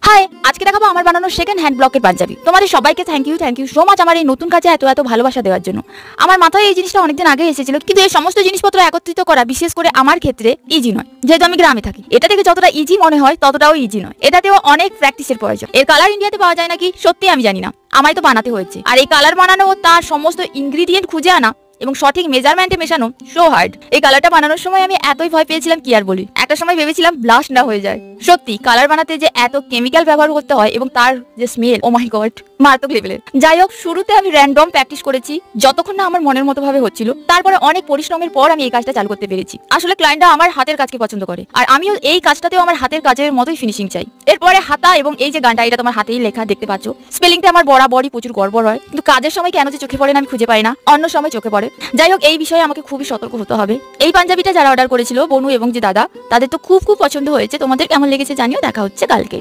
High, আজকে দেখাবো আমার বানানো সেকেন্ড হ্যান্ড ব্লকের পাঞ্জাবি। তোমাদের সবাইকে থ্যাংক ইউ সো মাচ আমার এই নতুন কাজে এত ভালোবাসা দেওয়ার জন্য। আমার মাথায় এই জিনিসটা অনেকদিন আগে এসেছিল, কিন্তু এই সমস্ত জিনিসপত্র একত্রিত করা বিশেষ করে আমার ক্ষেত্রে ইজি নয়, যেহেতু আমি গ্রামে থাকি। এটা থেকে যতটা ইজি মনে হয় ততটাও ইজি নয়, এটাতেও অনেক প্র্যাকটিসের প্রয়োজন। এর কালার ইন্ডিয়াতে পাওয়া যায় নাকি সত্যি আমি জানি না, আমায় তো বানাতে হয়েছে। আর এই কালার বানানো ও তার সমস্ত ইনগ্রিডিয়েন্ট খুঁজে আনা এবং সঠিক মেজারমেন্টে মেশানো সো হার্ড। এই কালারটা বানানোর সময় আমি এতই ভয় পেয়েছিলাম কি আর বলি। একটা সময় ভেবেছিলাম ব্লাস্ট না হয়ে যায়। সত্যি কালার বানাতে যে এত কেমিক্যাল ব্যবহার করতে হয় এবং তার যে স্মেল, ও মাই গড, মারাত্মক লেভেলের। যাই হোক, শুরুতে আমি র্যান্ডম প্র্যাকটিস করেছি যতক্ষণ না আমার মনের মতো ভাবে হচ্ছিল। তারপরে অনেক পরিশ্রমের পর আমি এই কাজটা চালু করতে পেরেছি। আসলে ক্লায়েন্টরা আমার হাতের কাজকে পছন্দ করে, আর আমিও এই কাজটাতেও আমার হাতের কাজের মতোই ফিনিশিং চাই। এরপরে হাতা এবং এই যে গানটা, এটা তোমার হাতেই লেখা দেখতে পাচ্ছ। স্পেলিংটা আমার বরাবরই প্রচুর গড়বড় হয়, কিন্তু কাজের সময় কেন যে চোখে পড়ে না আমি খুঁজে পাই না, অন্য সময় চোখে পড়ে। যাই হোক, এই বিষয়ে আমাকে খুবই সতর্ক হতে হবে। এই পাঞ্জাবিটা যারা অর্ডার করেছিল, বনু এবং যে দাদা, তাদের তো খুব পছন্দ হয়েছে। তোমাদের কেমন লেগেছে জানিও। দেখা হচ্ছে কালকে।